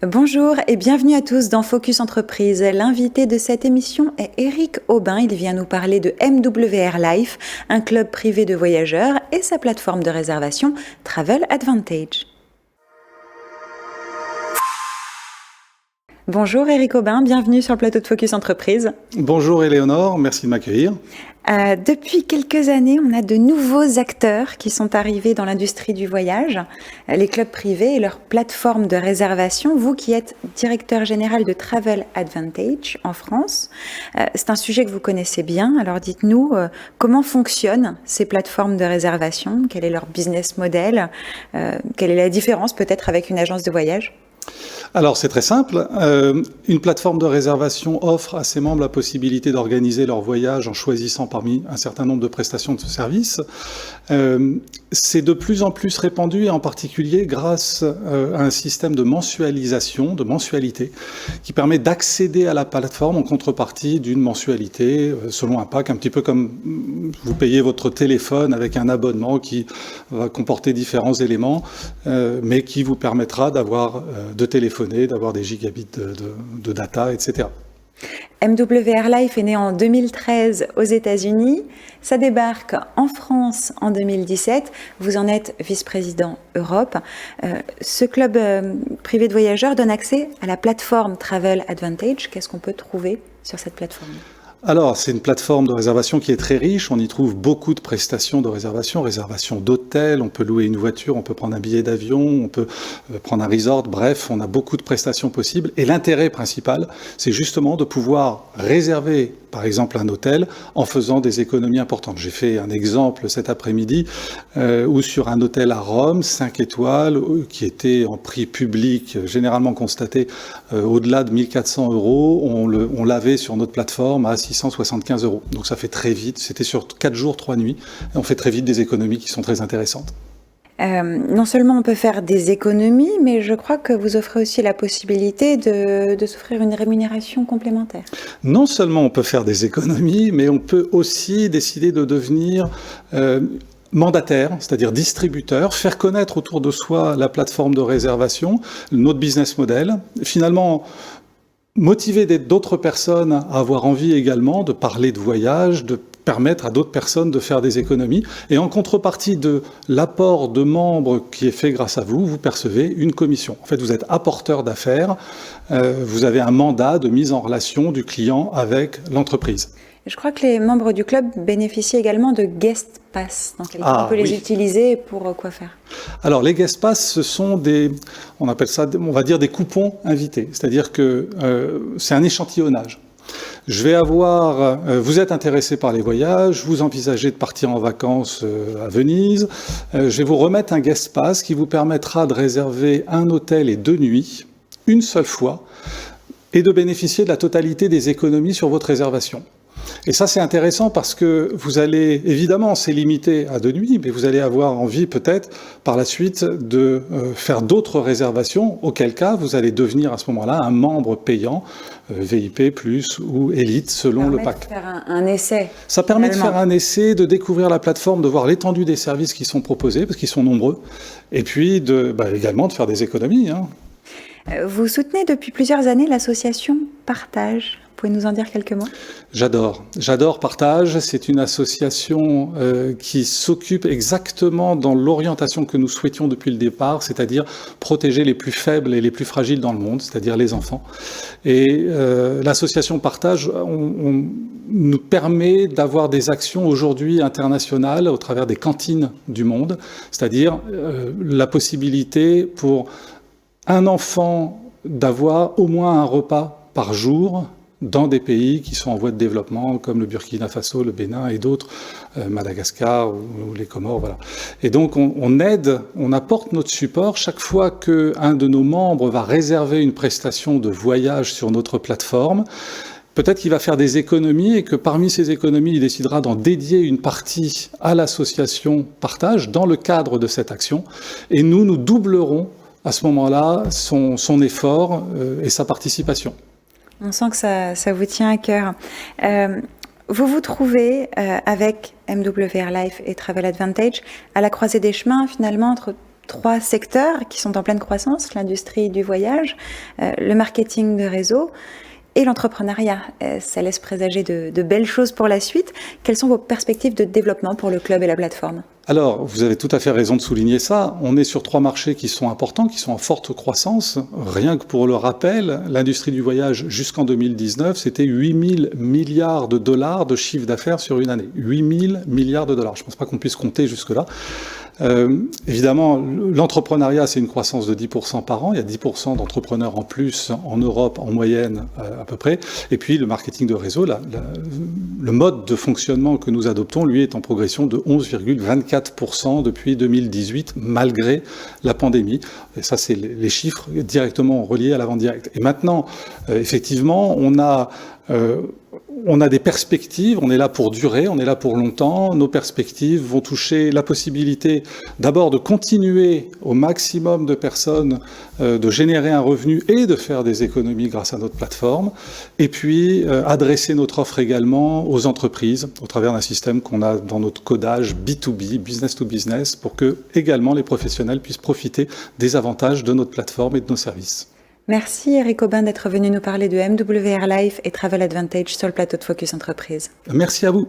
Bonjour et bienvenue à tous dans Focus Entreprise. L'invité de cette émission est Eric Aubin. Il vient nous parler de MWR Life, un club privé de voyageurs et sa plateforme de réservation Travel Advantage. Bonjour Eric Aubin, bienvenue sur le plateau de Focus Entreprise. Bonjour Éléonore, merci de m'accueillir. Depuis quelques années, on a de nouveaux acteurs qui sont arrivés dans l'industrie du voyage, les clubs privés et leurs plateformes de réservation. Vous qui êtes directeur général de Travel Advantage en France, c'est un sujet que vous connaissez bien. Alors dites-nous, comment fonctionnent ces plateformes de réservation? Quel est leur business model? Quelle est la différence peut-être avec une agence de voyage? Alors c'est très simple, une plateforme de réservation offre à ses membres la possibilité d'organiser leur voyage en choisissant parmi un certain nombre de prestations de ce service. C'est de plus en plus répandu et en particulier grâce à un système de mensualisation, de mensualité, qui permet d'accéder à la plateforme en contrepartie d'une mensualité selon un pack, un petit peu comme vous payez votre téléphone avec un abonnement qui va comporter différents éléments, mais qui vous permettra de téléphoner, d'avoir des gigabits de data, etc. MWR Life est né en 2013 aux États-Unis. Ça débarque en France en 2017. Vous en êtes vice-président Europe. Ce club privé de voyageurs donne accès à la plateforme Travel Advantage. Qu'est-ce qu'on peut trouver sur cette plateforme ? Alors, c'est une plateforme de réservation qui est très riche. On y trouve beaucoup de prestations de réservation d'hôtels, on peut louer une voiture, on peut prendre un billet d'avion, on peut prendre un resort. Bref, on a beaucoup de prestations possibles. Et l'intérêt principal, c'est justement de pouvoir réserver, par exemple, un hôtel en faisant des économies importantes. J'ai fait un exemple cet après-midi où sur un hôtel à Rome, 5 étoiles, qui était en prix public, généralement constaté au-delà de 1 400 €, on l'avait sur notre plateforme à 675 €. Donc ça fait très vite, c'était sur 4 jours, 3 nuits, et on fait très vite des économies qui sont très intéressantes. Non seulement on peut faire des économies, mais je crois que vous offrez aussi la possibilité de s'offrir une rémunération complémentaire. Non seulement on peut faire des économies, mais on peut aussi décider de devenir mandataire, c'est-à-dire distributeur, faire connaître autour de soi la plateforme de réservation, notre business model. Finalement, motiver d'autres personnes à avoir envie également de parler de voyage, de permettre à d'autres personnes de faire des économies. Et en contrepartie de l'apport de membres qui est fait grâce à vous, vous percevez une commission. En fait, vous êtes apporteur d'affaires, vous avez un mandat de mise en relation du client avec l'entreprise. Je crois que les membres du club bénéficient également de guest pass. Donc, on peut les utiliser pour quoi faire? Alors, les guest pass, ce sont on appelle ça, on va dire des coupons invités. C'est-à-dire que c'est un échantillonnage. Vous êtes intéressé par les voyages, vous envisagez de partir en vacances à Venise, je vais vous remettre un guest pass qui vous permettra de réserver un hôtel et 2 nuits, une seule fois, et de bénéficier de la totalité des économies sur votre réservation. Et ça, c'est intéressant parce que vous allez, évidemment, c'est limité à 2 nuits, mais vous allez avoir envie peut-être par la suite de faire d'autres réservations, auquel cas vous allez devenir à ce moment-là un membre payant, VIP+, ou Élite, selon le pack. Ça permet de faire un essai. Ça permet de faire un essai, de découvrir la plateforme, de voir l'étendue des services qui sont proposés, parce qu'ils sont nombreux, et puis également de faire des économies. Vous soutenez depuis plusieurs années l'association Partage. Vous pouvez nous en dire quelques mots? J'adore Partage. C'est une association qui s'occupe exactement dans l'orientation que nous souhaitions depuis le départ, c'est-à-dire protéger les plus faibles et les plus fragiles dans le monde, c'est-à-dire les enfants. Et l'association Partage nous permet d'avoir des actions aujourd'hui internationales au travers des cantines du monde, c'est-à-dire la possibilité pour un enfant d'avoir au moins un repas par jour dans des pays qui sont en voie de développement, comme le Burkina Faso, le Bénin et d'autres, Madagascar ou les Comores, voilà. Et donc on aide, on apporte notre support chaque fois qu'un de nos membres va réserver une prestation de voyage sur notre plateforme. Peut-être qu'il va faire des économies et que parmi ces économies, il décidera d'en dédier une partie à l'association Partage dans le cadre de cette action. Et nous doublerons à ce moment-là son effort et sa participation. On sent que ça vous tient à cœur. Vous vous trouvez avec MWR Life et Travel Advantage à la croisée des chemins finalement entre 3 secteurs qui sont en pleine croissance, l'industrie du voyage, le marketing de réseau et l'entrepreneuriat. Ça laisse présager de belles choses pour la suite. Quelles sont vos perspectives de développement pour le club et la plateforme ? Alors, vous avez tout à fait raison de souligner ça. On est sur 3 marchés qui sont importants, qui sont en forte croissance. Rien que pour le rappel, l'industrie du voyage jusqu'en 2019, c'était 8 000 milliards de dollars de chiffre d'affaires sur une année. 8 000 milliards de dollars. Je ne pense pas qu'on puisse compter jusque-là. Évidemment, l'entrepreneuriat, c'est une croissance de 10% par an. Il y a 10% d'entrepreneurs en plus en Europe, en moyenne à peu près. Et puis le marketing de réseau, le mode de fonctionnement que nous adoptons, lui, est en progression de 11,24% depuis 2018, malgré la pandémie. Et ça, c'est les chiffres directement reliés à la vente directe. Et maintenant, effectivement, on a des perspectives, on est là pour durer, on est là pour longtemps. Nos perspectives vont toucher la possibilité d'abord de continuer au maximum de personnes, de générer un revenu et de faire des économies grâce à notre plateforme. Et puis adresser notre offre également aux entreprises au travers d'un système qu'on a dans notre codage B2B, business to business, pour que également les professionnels puissent profiter des avantages de notre plateforme et de nos services. Merci Eric Aubin d'être venu nous parler de MWR Life et Travel Advantage sur le plateau de Focus Entreprise. Merci à vous.